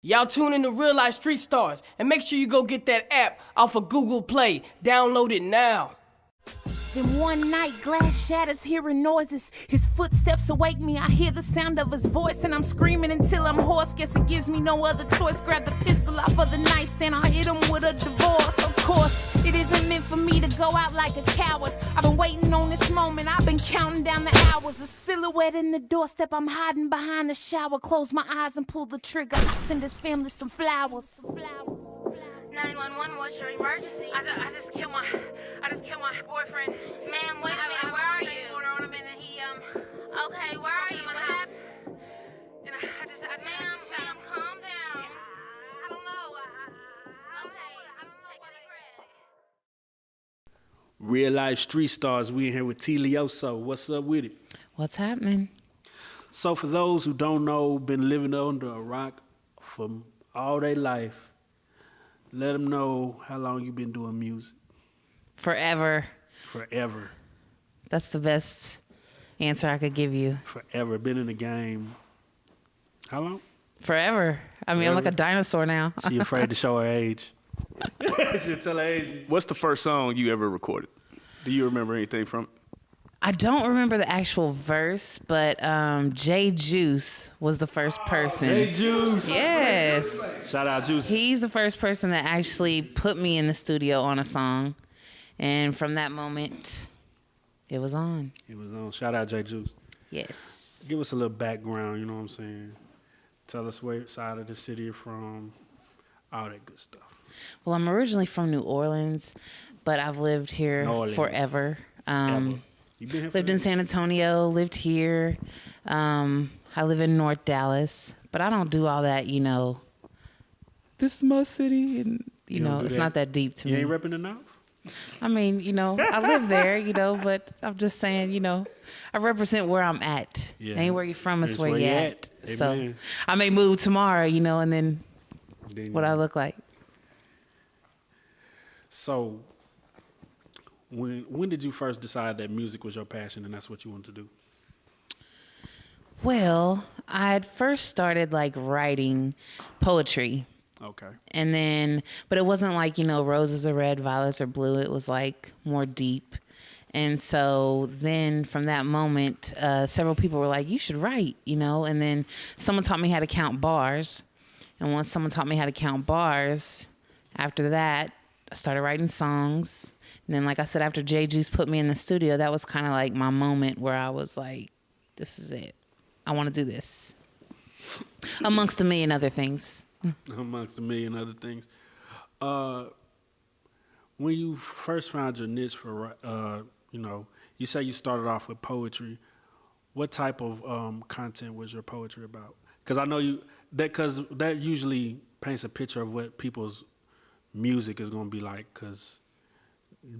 Y'all tune in to Real Life Street Stars and make sure you go get that app off of Google Play. Download it now. Then one night, glass shatters, hearing noises. His footsteps awake me. I hear the sound of his voice, and I'm screaming until I'm hoarse. Guess it gives me no other choice. Grab the pistol off of the nightstand. I hit him with a divorce. Of course, it isn't meant for me to go out like a coward. I've been waiting on this moment. I've been counting down the hours. A silhouette in the doorstep. I'm hiding behind the shower. Close my eyes and pull the trigger. I send his family some flowers. 911, what's your emergency? I just killed my boyfriend. Ma'am, wait a minute, where are you? Order on him and he Okay, where are you? What happened? And I just Ma'am, calm down. I don't know. Okay, take a deep breath. Real Life Street Stars, we in here with Teleoso. What's up with it? What's happening? So for those who don't know, been living under a rock for all their life, let them know how long you been doing music. Forever. Forever. That's the best answer I could give you. Forever. Been in the game. How long? Forever. I mean, I'm like a dinosaur now. She afraid to show her age. She'll tell her age. What's the first song you ever recorded? Do you remember anything from it? I don't remember the actual verse, but J Juice was the first person. Hey, Juice. Yes. Shout out, Juice. He's the first person that actually put me in the studio on a song. And from that moment, it was on. It was on. Shout out, J Juice. Yes. Give us a little background, you know what I'm saying? Tell us where side of the city you're from, all that good stuff. Well, I'm originally from New Orleans, but I've lived here forever. Ever. You been here Lived in San Antonio, lived here. I live in North Dallas, but I don't do all that, you know. This is my city, and you know, it's not that deep to me. You ain't repping the North? I mean, you know, I live there, you know, but I'm just saying, you know, I represent where I'm at. Yeah. Ain't where you're from, it's where you're at. So Amen. I may move tomorrow, you know, and then what I look like. So when did you first decide that music was your passion and that's what you wanted to do? Well, I had first started like writing poetry. Okay. And then, but it wasn't like, you know, roses are red, violets are blue. It was like more deep. And so then from that moment, several people were like, you should write, you know, and then someone taught me how to count bars. And once someone taught me how to count bars, after that, I started writing songs. And then, like I said, after J Juice put me in the studio, that was kind of like my moment where I was like, this is it. I want to do this. Amongst a million other things. Amongst a million other things. When you first found your niche for, you know, you say you started off with poetry. What type of content was your poetry about? Because I know because that usually paints a picture of what people's music is going to be like. Because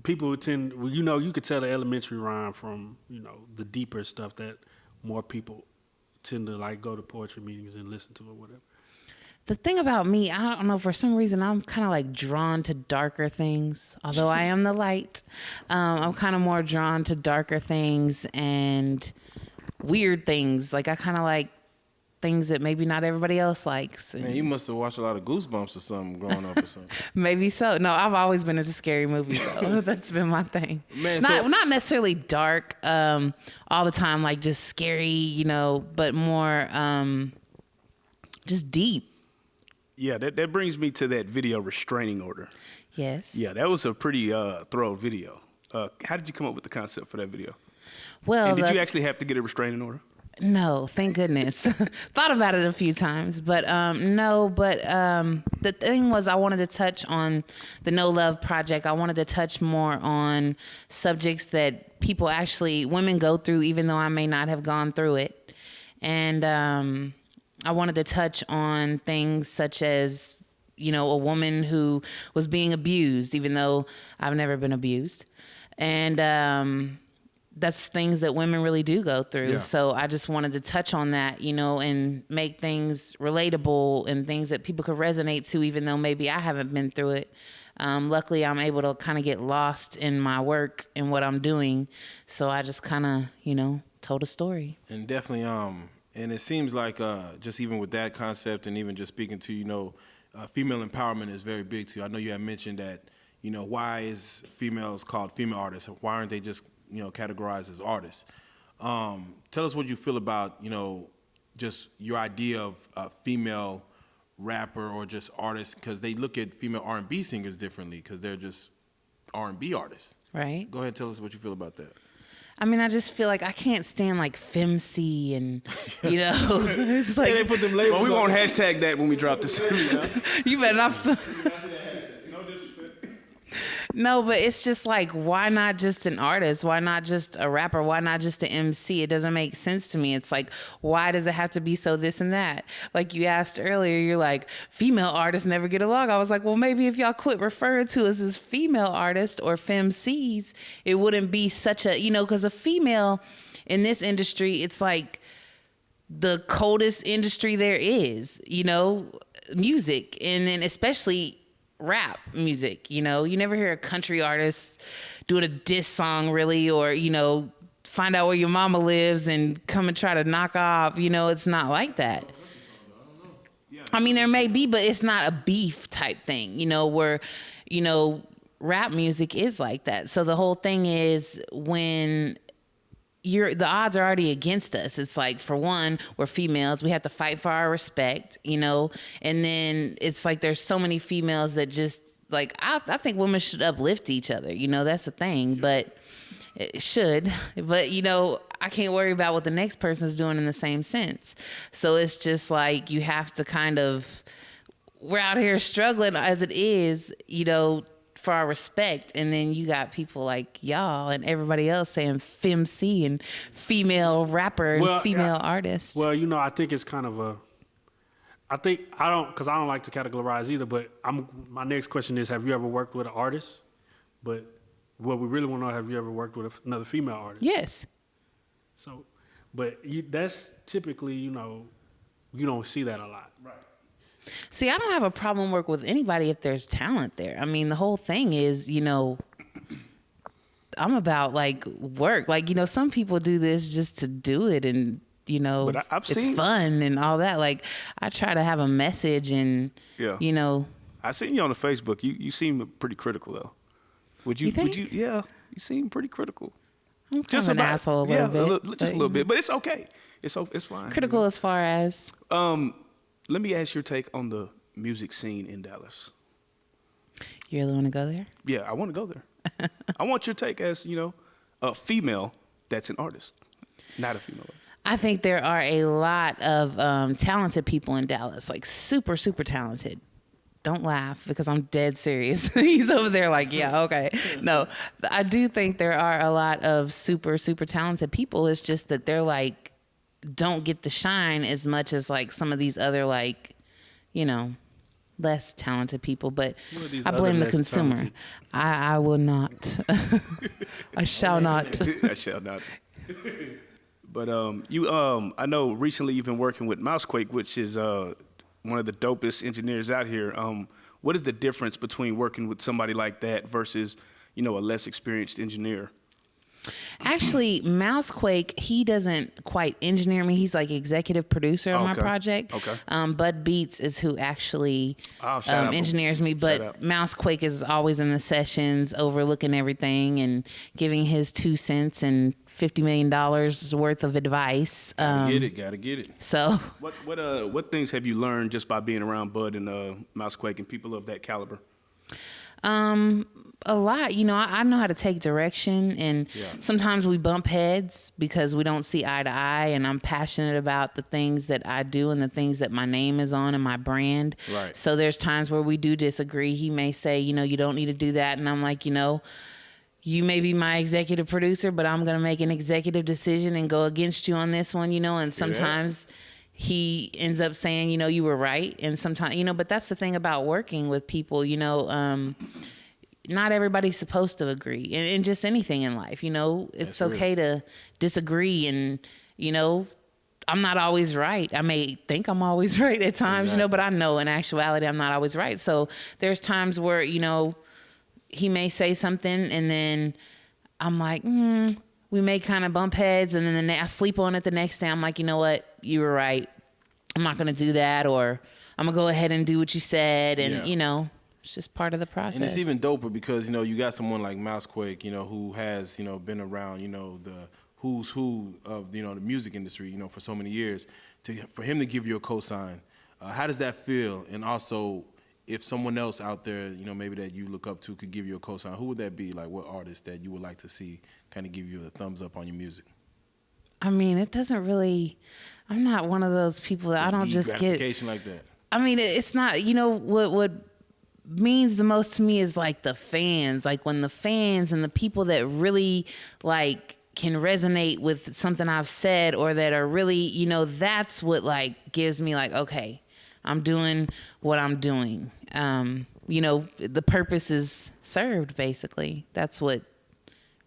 people tend, you know, you could tell the elementary rhyme from, you know, the deeper stuff that more people tend to like go to poetry meetings and listen to or whatever. The thing about me, I don't know, for some reason, I'm kind of like drawn to darker things. Although I am the light, I'm kind of more drawn to darker things and weird things. Like I kind of like things that maybe not everybody else likes. Man, you must have watched a lot of Goosebumps or something growing up or something. Maybe so. No, I've always been into scary movies, though. That's been my thing. Man, not necessarily dark all the time, like just scary, you know, but more just deep. Yeah, that brings me to that video, Restraining Order. Yes. Yeah, that was a pretty thorough video. How did you come up with the concept for that video? Well, And did you actually have to get a restraining order? No, thank goodness. Thought about it a few times, but no. But the thing was, I wanted to touch on the No Love Project. I wanted to touch more on subjects that people actually, women go through, even though I may not have gone through it. And I wanted to touch on things such as, you know, a woman who was being abused, even though I've never been abused. And that's things that women really do go through. Yeah. So I just wanted to touch on that, you know, and make things relatable and things that people could resonate to, even though maybe I haven't been through it. Luckily, I'm able to kind of get lost in my work and what I'm doing. So I just kind of, you know, told a story. And definitely, And it seems like just even with that concept and even just speaking to, female empowerment is very big to you. I know you have mentioned that, why is females called female artists? Why aren't they just, categorized as artists? Tell us what you feel about, just your idea of a female rapper or just artists, because they look at female R&B singers differently because they're just R&B artists. Right. Go ahead and tell us what you feel about that. I mean, I just feel like I can't stand like femc and, it's like, They put them labels Well, we on. won't hashtag that when we drop this. you better not. No, but it's just like, why not just an artist? Why not just a rapper? Why not just an MC? It doesn't make sense to me. It's like, why does it have to be so this and that? Like you asked earlier, you're like, female artists never get along. I was like, well, maybe if y'all quit referring to us as female artists or femcs, it wouldn't be such a, because a female in this industry, it's like the coldest industry there is, music. And then especially rap music, you never hear a country artist doing a diss song really, or, find out where your mama lives and come and try to knock off, it's not like that. I mean, there may be, but it's not a beef type thing, where, rap music is like that. So the whole thing is when the odds are already against us. It's like, for one, we're females. We have to fight for our respect, and then it's like there's so many females that just like, I think women should uplift each other. That's the thing, but it should. But, I can't worry about what the next person's doing in the same sense. So it's just like you have to we're out here struggling as it is, for our respect, and then you got people like y'all and everybody else saying femc and female rapper and female artist. Well, I think it's kind of because I don't like to categorize either, but my next question is, have you ever worked with an artist? But what we really want to know, have you ever worked with another female artist? Yes. So, but that's typically, you don't see that a lot. Right. See, I don't have a problem working with anybody if there's talent there. I mean, the whole thing is, I'm about like work. Like, some people do this just to do it, and But it's fun and all that. Like, I try to have a message, and I seen you on the Facebook. You seem pretty critical though. You think? Yeah, you seem pretty critical. I'm kind of an asshole a little bit. Just a little bit, but it's okay. It's fine. Critical as far as. Let me ask your take on the music scene in Dallas. You really want to go there? Yeah, I want to go there. I want your take as, a female that's an artist, not a female. I think there are a lot of talented people in Dallas, like super, super talented. Don't laugh because I'm dead serious. He's over there like, yeah, okay. No, I do think there are a lot of super, super talented people. It's just that they're like, don't get the shine as much as like some of these other like, less talented people. But I blame the consumer. I will not. I shall not. I shall not. But I know recently you've been working with Mousequake, which is one of the dopest engineers out here. What is the difference between working with somebody like that versus, a less experienced engineer? Actually, Mousequake, he doesn't quite engineer me. He's like executive producer on my project. Okay. Bud Beats is who actually engineers me. But Mousequake is always in the sessions, overlooking everything and giving his 2 cents and $50 million worth of advice. Gotta get it. So, what things have you learned just by being around Bud and Mousequake and people of that caliber? a lot. I know how to take direction, and sometimes we bump heads because we don't see eye to eye, and I'm passionate about the things that I do and the things that my name is on and my brand. Right. So there's times where we do disagree. He may say, you don't need to do that. And I'm like, you may be my executive producer, but I'm going to make an executive decision and go against you on this one, and sometimes he ends up saying, you were right. And sometimes, but that's the thing about working with people, not everybody's supposed to agree, and just anything in life, it's okay to disagree. And, I'm not always right. I may think I'm always right at times, but I know in actuality, I'm not always right. So there's times where, he may say something and then I'm like, we we may kind of bump heads, and then I sleep on it the next day. I'm like, you know what? You were right. I'm not going to do that, or I'm going to go ahead and do what you said. And, you know, it's just part of the process. And it's even doper because, you know, you got someone like Mousequake, you know, who has, you know, been around, you know, the who's who of, you know, the music industry, you know, for so many years. For him to give you a cosign, how does that feel? And also, if someone else out there, you know, maybe that you look up to could give you a cosign, who would that be? Like, what artist that you would like to see kind of give you a thumbs up on your music? I mean, it doesn't really, I'm not one of those people that I don't just get. Gratification like that. I mean, it's not, you know, what means the most to me is like the fans, like when the fans and the people that really like can resonate with something I've said, or that are really, you know, that's what like gives me like, okay, I'm doing what I'm doing. You know, the purpose is served, basically. That's what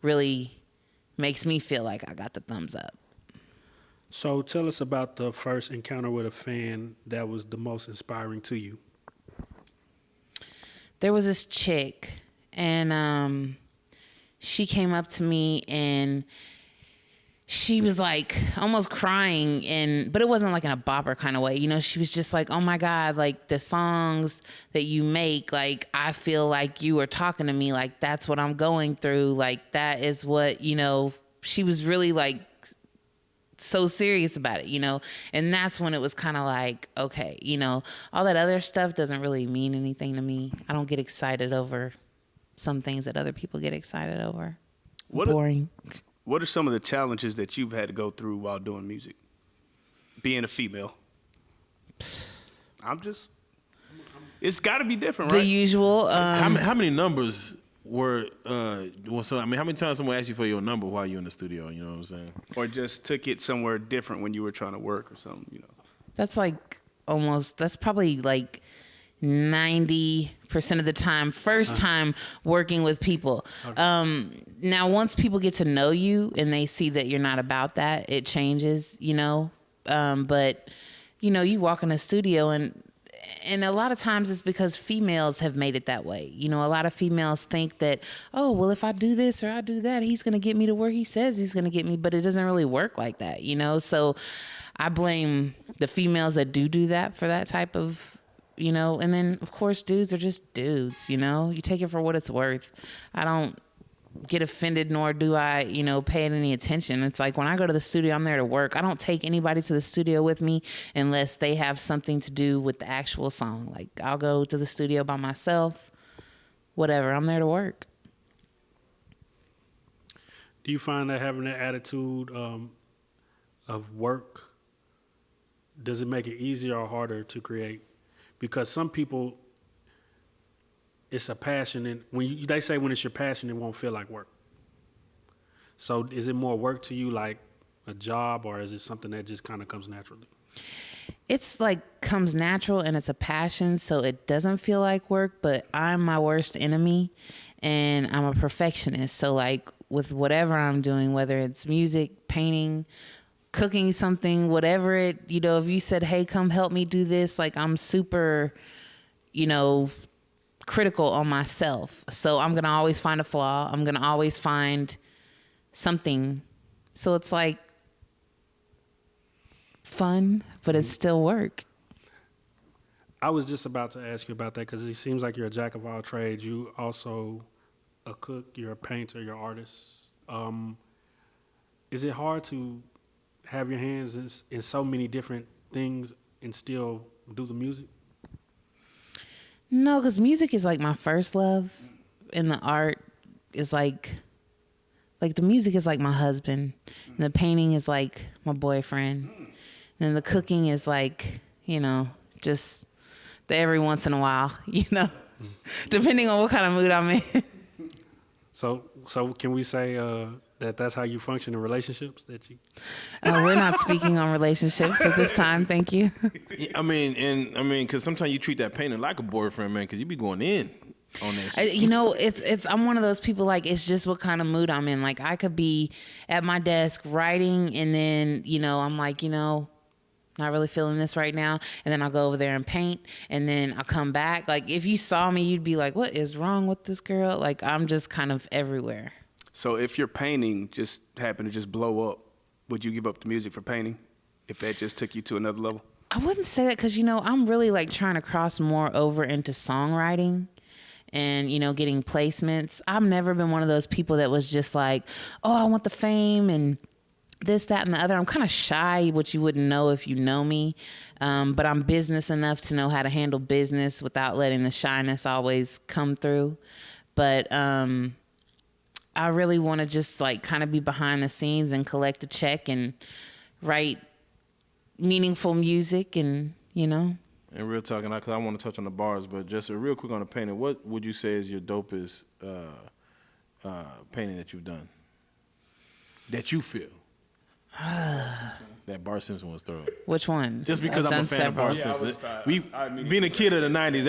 really makes me feel like I got the thumbs up. So tell us about the first encounter with a fan that was the most inspiring to you. There was this chick, and she came up to me, and she was like almost crying, but it wasn't like in a bopper kind of way. You know, she was just like, oh my God, like the songs that you make, like I feel like you are talking to me, like that's what I'm going through. Like that is what, you know, she was really like so serious about it, you know? And that's when it was kind of like, okay, you know, all that other stuff doesn't really mean anything to me. I don't get excited over some things that other people get excited over. Boring. What are some of the challenges that you've had to go through while doing music? Being a female. It's got to be different, right? The usual. How many numbers were, so I mean, how many times someone asked you for your number while you're in the studio, you know what I'm saying? Or just took it somewhere different when you were trying to work or something, you know? That's like that's probably like 90% of the time, first time working with people. Now, once people get to know you and they see that you're not about that, it changes, you know? But, you know, you walk in a studio and a lot of times it's because females have made it that way. You know, a lot of females think that, oh, well, if I do this or I do that, he's going to get me to where he says he's going to get me. But it doesn't really work like that, you know? So I blame the females that do that for that type of, you know, and then of course dudes are just dudes, you know, you take it for what it's worth. I don't get offended, nor do I, you know, pay it any attention. It's like when I go to the studio, I'm there to work. I don't take anybody to the studio with me unless they have something to do with the actual song. Like I'll go to the studio by myself, whatever, I'm there to work. Do you find that having that attitude of work, does it make it easier or harder to create? Because some people, it's a passion, and they say when it's your passion, it won't feel like work. So is it more work to you, like a job, or is it something that just kind of comes naturally? It's like comes natural, and it's a passion, so it doesn't feel like work, but I'm my worst enemy, and I'm a perfectionist. So like with whatever I'm doing, whether it's music, painting, cooking something, whatever it, you know, if you said, hey, come help me do this, like I'm super, you know, critical on myself. So I'm going to always find a flaw. I'm going to always find something. So it's like fun, but it's still work. I was just about to ask you about that because it seems like you're a jack of all trades. You also a cook, you're a painter, you're an artist. Is it hard to have your hands in so many different things and still do the music? No, because music is like my first love, and the art is like the music is like my husband, and the painting is like my boyfriend, and the cooking is like, you know, just the every once in a while, you know, depending on what kind of mood I'm in. So can we say that's how you function in relationships? We're not speaking on relationships at this time. Thank you. I mean, because sometimes you treat that painting like a boyfriend, man, because you be going in on that shit. You know, it's I'm one of those people, like, it's just what kind of mood I'm in. Like, I could be at my desk writing, and then, you know, I'm like, you know, not really feeling this right now, and then I'll go over there and paint, and then I'll come back. Like, if you saw me, you'd be like, what is wrong with this girl? Like, I'm just kind of everywhere. So if your painting just happened to just blow up, would you give up the music for painting if that just took you to another level? I wouldn't say that because, I'm really like trying to cross more over into songwriting and, getting placements. I've never been one of those people that was just like, oh, I want the fame and this, that, and the other. I'm kind of shy, which you wouldn't know if you know me. But I'm business enough to know how to handle business without letting the shyness always come through. But I really want to just like kind of be behind the scenes and collect a check and write meaningful music and, And real talk, and I want to touch on the bars, but just real quick on the painting, what would you say is your dopest painting that you've done? That you feel? That Bart Simpson was thorough. Which one? Just because I've I'm a done fan of Bart several. Simpson. Being a kid of the 90s,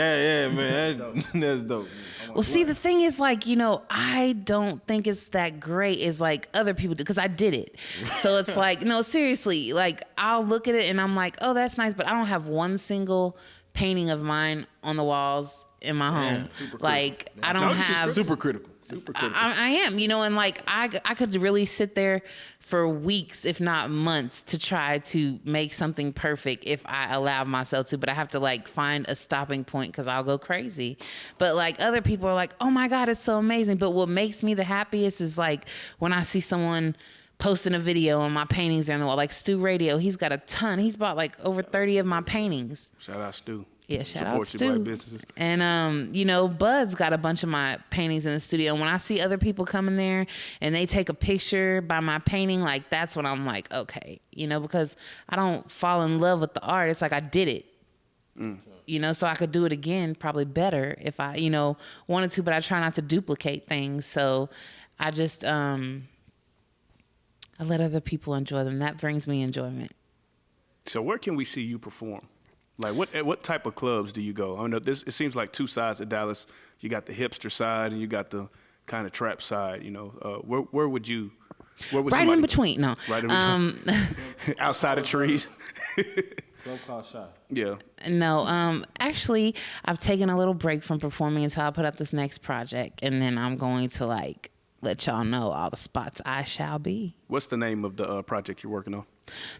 that's dope. Well, see, the thing is, like, I don't think it's that great as, like, other people do, because I did it. So it's like, no, seriously, like, I'll look at it and I'm like, oh, that's nice, but I don't have one single painting of mine on the walls in my home. Like, I don't have... Super critical. I am, and like I could really sit there for weeks, if not months, to try to make something perfect if I allow myself to. But I have to like find a stopping point because I'll go crazy. But like other people are like, oh my God, it's so amazing. But what makes me the happiest is like when I see someone posting a video and my paintings are on the wall. Like Stu Radio, he's got a ton. He's bought like over 30 of my paintings. Shout out Stu. Yeah, shout out Support your Stu. black businesses. And Bud's got a bunch of my paintings in the studio. And when I see other people come in there and they take a picture by my painting, like that's when I'm like, okay, because I don't fall in love with the art. It's like I did it. So I could do it again, probably better if I, wanted to, but I try not to duplicate things. So I just I let other people enjoy them. That brings me enjoyment. So where can we see you perform? Like what type of clubs do you go? I know it seems like two sides of Dallas. You got the hipster side and you got the kind of trap side. Where would you? Where would right in between? No. Right in between. Outside of trees. Club called Shy. Yeah. No. Actually, I've taken a little break from performing until I put up this next project, and then I'm going to like let y'all know all the spots I shall be. What's the name of the project you're working on?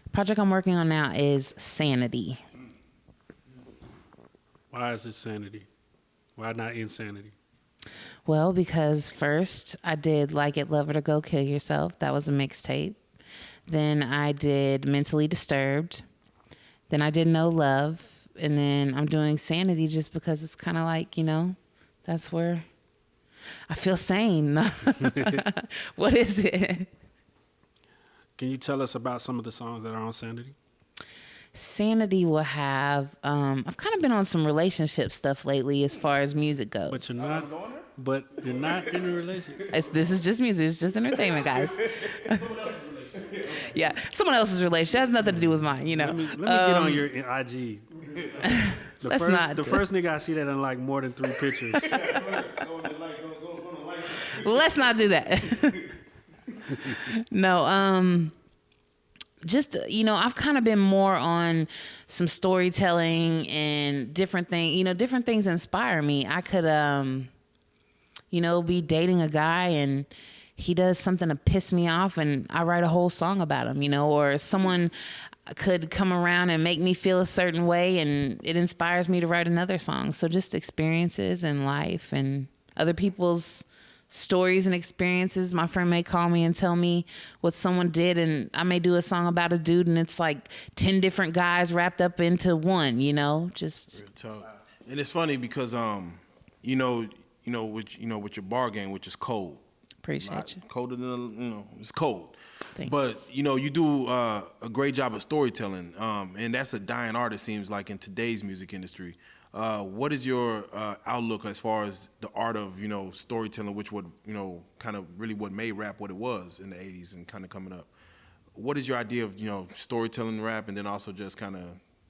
The project I'm working on now is Sanity. Why is it sanity? Why not insanity? Well, because first I did Like It, Love It, or Go Kill Yourself. That was a mixtape. Then I did Mentally Disturbed. Then I did No Love. And then I'm doing Sanity just because it's kind of like, that's where I feel sane. What is it? Can you tell us about some of the songs that are on Sanity? Sanity will have, I've kind of been on some relationship stuff lately as far as music goes. But you're not in a relationship. This is just music. It's just entertainment, guys. Yeah, someone else's relationship. It has nothing to do with mine, Let me get on your IG. The first nigga I see that in like more than 3 pictures. Let's not do that. No, just, I've kind of been more on some storytelling and different things, different things inspire me. I could, be dating a guy and he does something to piss me off and I write a whole song about him, or someone could come around and make me feel a certain way and it inspires me to write another song. So just experiences in life and other people's stories and experiences. My friend may call me and tell me what someone did, and I may do a song about a dude, and it's like 10 different guys wrapped up into one. Just. Real talk. And it's funny because with your bar game, which is cold. Appreciate you. Colder than it's cold. Thanks. But you do a great job of storytelling, and that's a dying art. It seems like in today's music industry. What is your outlook as far as the art of storytelling, which would kind of really what made rap what it was in the '80s and kind of coming up? What is your idea of storytelling rap, and then also just kind of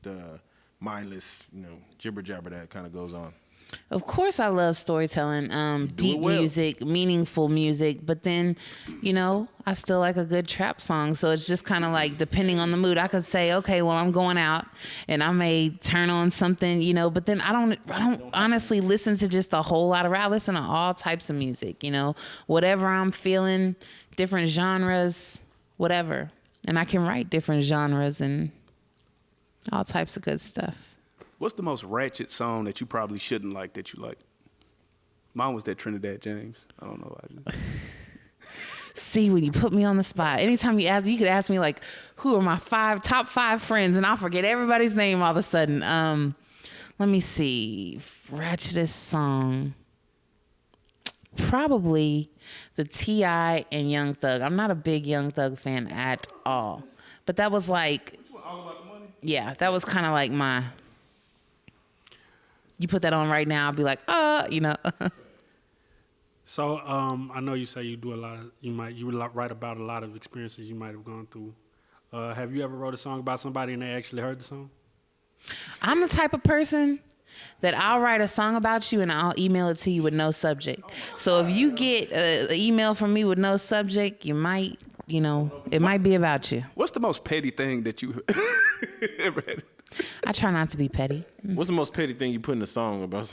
the mindless jibber jabber that kind of goes on? Of course, I love storytelling, deep well. music, meaningful music. But then, I still like a good trap song. So it's just kind of like depending on the mood. I could say, okay, well, I'm going out, and I may turn on something, But then I don't honestly listen to just a whole lot of rap. I listen to all types of music, whatever I'm feeling, different genres, whatever. And I can write different genres and all types of good stuff. What's the most ratchet song that you probably shouldn't like that you like? Mine was that Trinidad James. I don't know. See, when you put me on the spot, anytime you ask me, you could ask me like, who are my top 5 friends, and I'll forget everybody's name all of a sudden. Let me see. Ratchetest song. Probably the T.I. and Young Thug. I'm not a big Young Thug fan at all. But that was like, All About the Money? yeah, that was kind of like my, you put that on right now, I'll be like, So I know you say you do a lot of, you write about a lot of experiences you might have gone through. Have you ever wrote a song about somebody and they actually heard the song? I'm the type of person that I'll write a song about you and I'll email it to you with no subject. So if you get an email from me with no subject, you might, it might be about you. What's the most petty thing that you ever had? I try not to be petty. What's the most petty thing you put in a song about?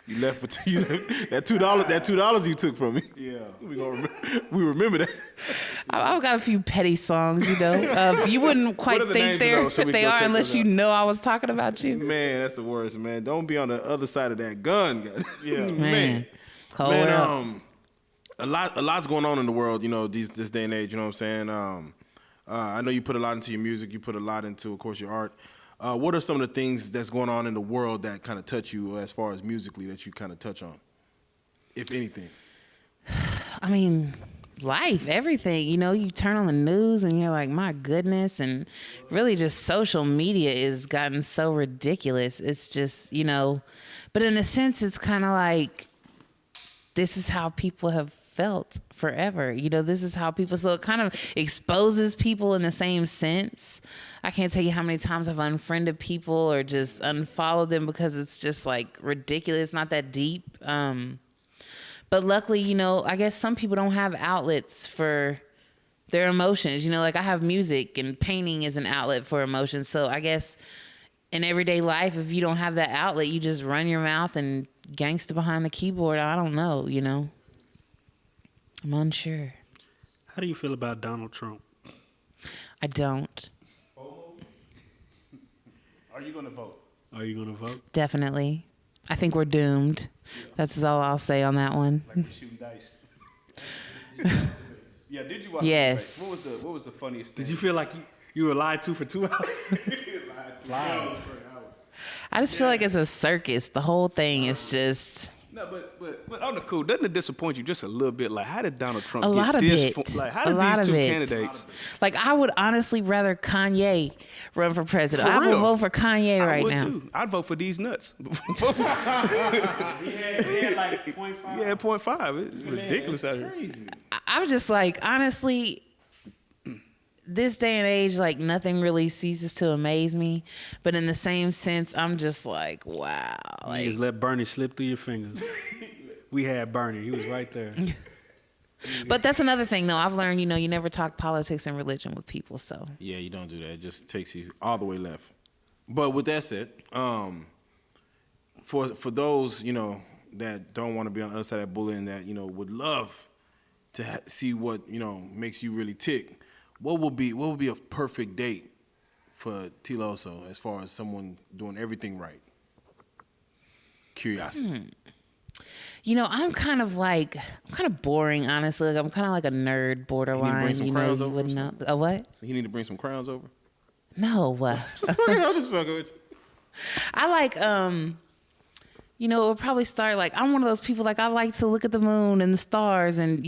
You left that $2 you took from me. Yeah. We remember that. I've got a few petty songs, You wouldn't quite What are the think names of those so we they can go are check unless those you out? know I was talking about you. Man, that's the worst, man. Don't be on the other side of that gun. Yeah. Man. Cold Man, world. a lot's going on in the world, this day and age, you know what I'm saying? I know you put a lot into your music, you put a lot into, of course, your art. What are some of the things that's going on in the world that kind of touch you as far as musically that you kind of touch on, if anything? I mean, life, everything. You turn on the news and you're like, my goodness. And really just social media has gotten so ridiculous. It's just, but in a sense, it's kind of like, this is how people have felt forever. This is how people, so it kind of exposes people in the same sense. I can't tell you how many times I've unfriended people or just unfollowed them because it's just like ridiculous, not that deep. But luckily, I guess some people don't have outlets for their emotions. Like I have music and painting is an outlet for emotions. So I guess in everyday life, if you don't have that outlet, you just run your mouth and gangster behind the keyboard. I don't know, I'm unsure. How do you feel about Donald Trump? I don't. Are you going to vote? Are you going to vote? Definitely. I think we're doomed. That's all I'll say on that one. Like we're shooting dice. Yeah, did you watch Yes. the debate? What was the funniest thing? Did you feel like you were lied to for 2 hours? Lies. I just feel like it's a circus. The whole thing is just No, but on the cool, doesn't it disappoint you just a little bit? Like, how did Donald Trump a get lot of this? it. Like, how A lot did of these two it. candidates? Like, I would honestly rather Kanye run for president. For I would real? vote for Kanye I right would now. too. I'd vote for these nuts. He had like 0.5. Yeah, 0.5. It's ridiculous out here. I'm just like, honestly, this day and age, like nothing really ceases to amaze me. But in the same sense, I'm just like, wow. You Like, just let Bernie slip through your fingers. We had Bernie. He was right there. but that's another thing, though. I've learned, you never talk politics and religion with people. So Yeah, you don't do that. It just takes you all the way left. But with that said, for those, that don't want to be on the other side of that bullet and that, would love to see what, makes you really tick, what would be a perfect date for Teleoso as far as someone doing everything right? Curiosity. I'm kind of boring, honestly. Like, I'm kind of like a nerd, borderline. bring some crowns over or wouldn't know. A what? So he need to bring some crowns over? No. I'm just fucking with you. I like, it would probably start like, I'm one of those people, like, I like to look at the moon and the stars and,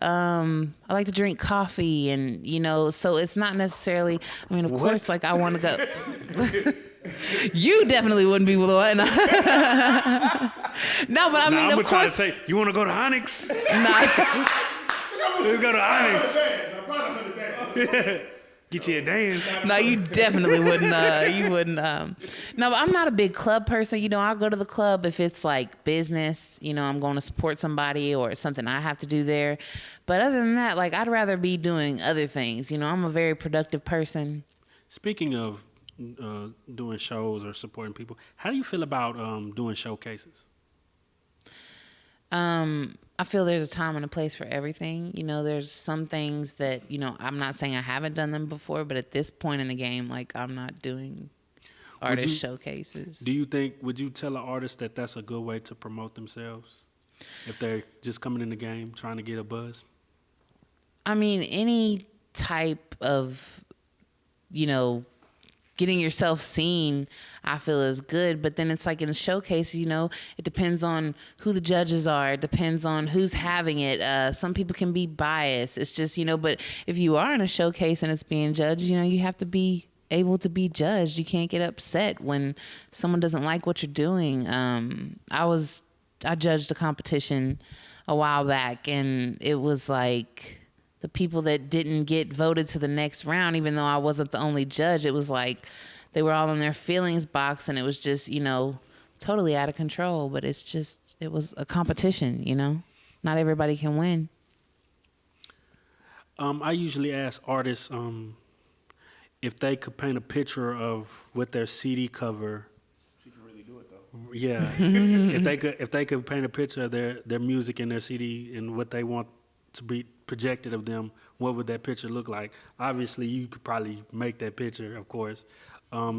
I like to drink coffee and, so it's not necessarily, of course, like, I want to go. You definitely wouldn't be the one. No, but I mean, I'm of try to course. say, you want to go to Onyx? Nah. Let's go to Onyx. Get you a dance. No, you definitely wouldn't. You wouldn't. No, but I'm not a big club person. You know, I'll go to the club if it's like business. You know, I'm going to support somebody or something I have to do there. But other than that, like, I'd rather be doing other things. You know, I'm a very productive person. Speaking of doing shows or supporting people, how do you feel about doing showcases? I feel there's a time and a place for everything. You know, there's some things that, you know, I'm not saying I haven't done them before, but at this point in the game, like, I'm not doing artist showcases. Would you tell an artist that that's a good way to promote themselves if they're just coming in the game trying to get a buzz? I mean, any type of, you know, getting yourself seen, I feel is good. But then it's like in a showcase, you know, it depends on who the judges are. It depends on who's having it. Some people can be biased. It's just, you know, but if you are in a showcase and it's being judged, you know, you have to be able to be judged. You can't get upset when someone doesn't like what you're doing. I judged a competition a while back, and it was like the people that didn't get voted to the next round, even though I wasn't the only judge, it was like they were all in their feelings box, and it was just, you know, totally out of control. But it's just, it was a competition, you know? Not everybody can win. I usually ask artists if they could paint a picture of what their CD cover. She can really do it though. Yeah, if they could paint a picture of their music and their CD and what they want to be projected of them, what would that picture look like? Obviously, you could probably make that picture, of course.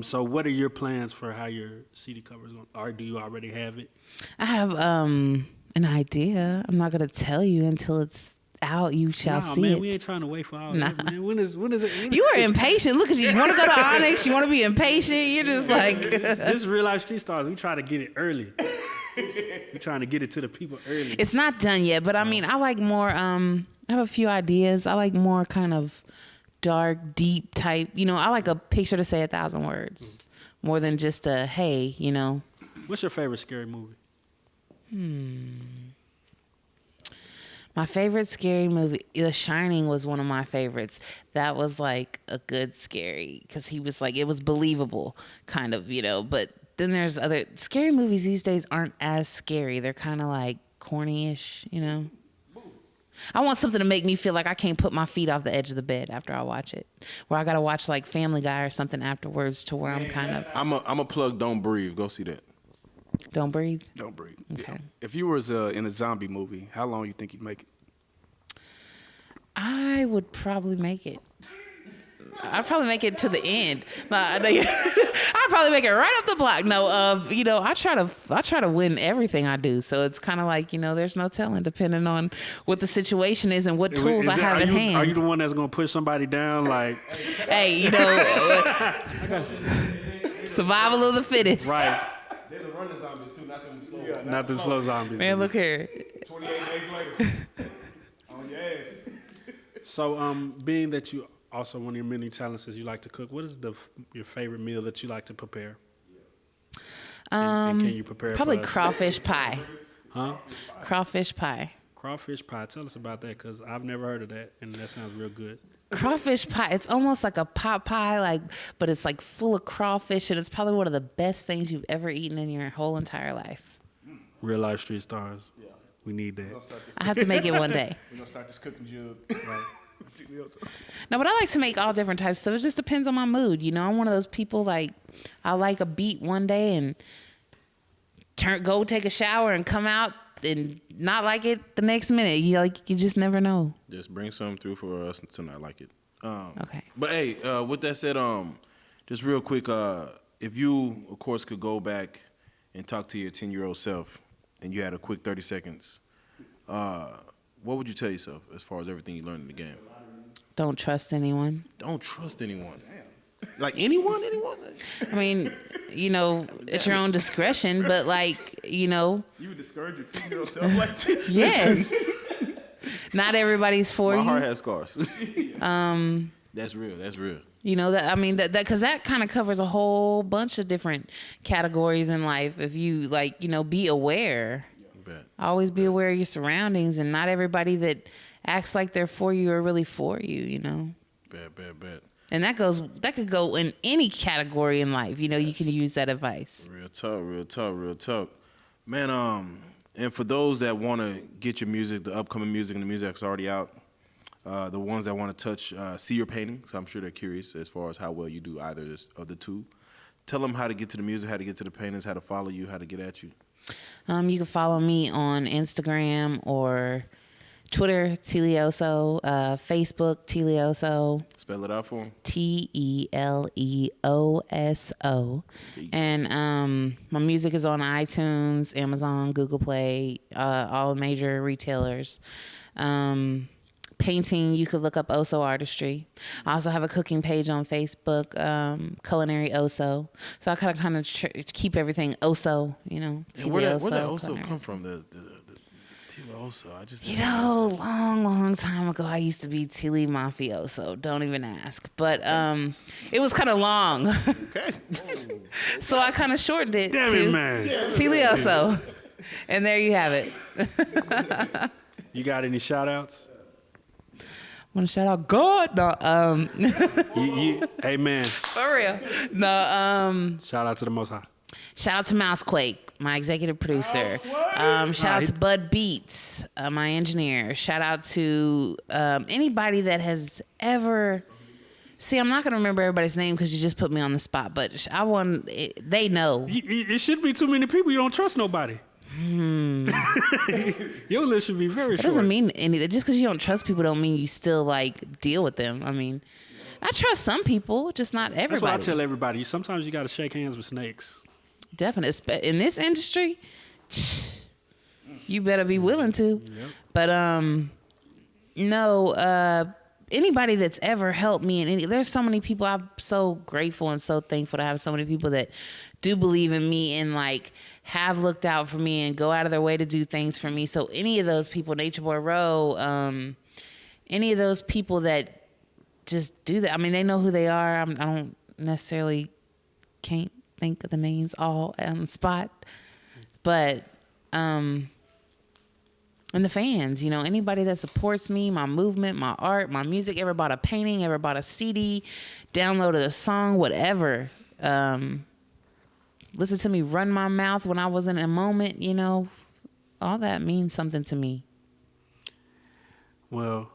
So what are your plans for how your CD covers going? Or do you already have it? I have an idea. I'm not going to tell you until it's out. You shall see man, it. we ain't trying to wait for all that, man. When is it? You are impatient. Look at you. You want to go to Onyx. You want to be impatient. You're just like... This is Real Life Street Stars. We try to get it early. We're trying to get it to the people early. It's not done yet, but I mean, I like more, I have a few ideas. I like more kind of dark, deep type, you know, I like a picture to say 1,000 words more than just a, hey, you know. What's your favorite scary movie? My favorite scary movie, The Shining was one of my favorites. That was like a good scary, because he was like, it was believable kind of, you know, but then there's other scary movies these days aren't as scary. They're kind of like corny-ish, you know. I want something to make me feel like I can't put my feet off the edge of the bed after I watch it. Where I got to watch like Family Guy or something afterwards to where I'm kind of... I'm a plug Don't Breathe. Go see that. Don't Breathe? Don't breathe. Okay. Yeah. If you was in a zombie movie, how long you think you'd make it? I would probably make it. I'd probably make it to the end. I'd probably make it right up the block. No, you know, I try to win everything I do. So it's kind of like, you know, there's no telling, depending on what the situation is and what tools I have at hand. Are you the one that's gonna push somebody down? Like, hey, you know, survival of the fittest. Right. They're the running zombies too, not them slow. Yeah, not them slow zombies. Man, look here. 28 days later. On your ass. So, being that you also one of your many talents is you like to cook, what is your favorite meal that you like to prepare? And can you prepare? Probably for us? crawfish pie. Huh? Crawfish pie. Crawfish pie. Tell us about that, because I've never heard of that, and that sounds real good. Crawfish pie. It's almost like a pot pie, like, but it's like full of crawfish, and it's probably one of the best things you've ever eaten in your whole entire life. Real Life Street Stars. Yeah. We need that. I have to make it one day. We're gonna start this cooking jug. Right. No, but I like to make all different types. So it just depends on my mood. You know, I'm one of those people, like, I like a beat one day and go take a shower and come out and not like it the next minute. You just never know. Just bring something through for us to not like it. Okay. But hey, with that said, just real quick, if you, of course, could go back and talk to your 10-year-old self, and you had a quick 30 seconds, what would you tell yourself as far as everything you learned in the game? Don't trust anyone. Don't trust anyone. Like anyone? I mean, you know, it's your own discretion, but like, you know. You would discourage your 10-year-old self like that? Yes. Not everybody's for you. My heart has scars. That's real. You know, that, I mean, because that kind of covers a whole bunch of different categories in life. If you, like, you know, be aware. Bet. Always be aware of your surroundings, and not everybody that acts like they're for you are really for you, you know. Bet. And that could go in any category in life. You know, you can use that advice. Real talk. Man, and for those that want to get your music, the upcoming music and the music that's already out, the ones that want to touch, see your paintings, I'm sure they're curious as far as how well you do either of the two. Tell them how to get to the music, how to get to the paintings, how to follow you, how to get at you. You can follow me on Instagram or Twitter, Teleoso, Facebook, Teleoso. Spell it out for them. Teleoso. And my music is on iTunes, Amazon, Google Play, all major retailers. Painting, you could look up Oso Artistry. I also have a cooking page on Facebook, Culinary Oso. So I kind of keep everything Oso, you know. Where did Oso come from? The Teleoso. I just long time ago, I used to be Tele Mafioso. Don't even ask. But it was kind of long. Okay. So I kind of shortened it Damn to it, man. Teleoso. And there you have it. You got any shout outs? Want to shout out God? No, Amen. for real. No, Shout out to the Most High. shout out to Mousequake, my executive producer. Shout out to Bud Beats, my engineer. Shout out to anybody that has ever. See, I'm not gonna remember everybody's name because you just put me on the spot. But they know. It shouldn't be too many people. You don't trust nobody. Your list should be very short. That doesn't mean anything. Just because you don't trust people don't mean you still like deal with them. I mean, I trust some people, just not everybody. That's what I tell everybody. Sometimes you got to shake hands with snakes. Definitely. In this industry, you better be willing to. Yep. But anybody that's ever helped me, there's so many people. I'm so grateful and so thankful to have so many people that do believe in me and like have looked out for me and go out of their way to do things for me. So any of those people, Nature Boy Rowe, any of those people that just do that. I mean, they know who they are. I don't necessarily can't think of the names all on the spot, but and the fans, you know, anybody that supports me, my movement, my art, my music, ever bought a painting, ever bought a CD, downloaded a song, whatever. Listen to me run my mouth when I was in a moment, you know, all that means something to me. Well,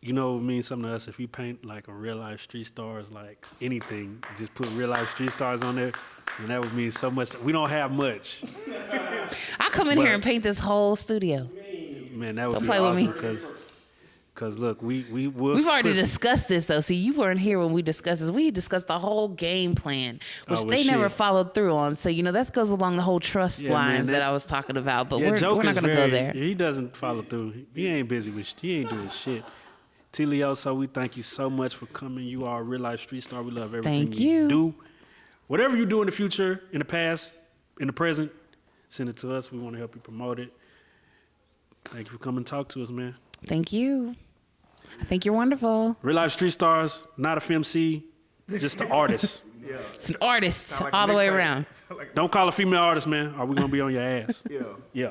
you know, it means something to us if you paint like a real life street stars, like anything, just put real life street stars on there, and that would mean so much. We don't have much. I come in here and paint this whole studio. Man, that would Don't be play with awesome me. because look, we've already discussed this though. See, you weren't here when we discussed this. We discussed the whole game plan, which they never followed through on. So, you know, that goes along the whole trust lines that I was talking about. But we're not going to go there. He doesn't follow through. He ain't busy with. He ain't doing shit. Teleoso, we thank you so much for coming. You are a real life street star. We love everything you do. Whatever you do in the future, in the past, in the present, send it to us. We want to help you promote it. Thank you for coming and talk to us, man. Thank you. I think you're wonderful. Real life street stars, not a FMC, just an artist. It's an artist all the way around. Don't call a female artist, man, or we're going to be on your ass. Yeah.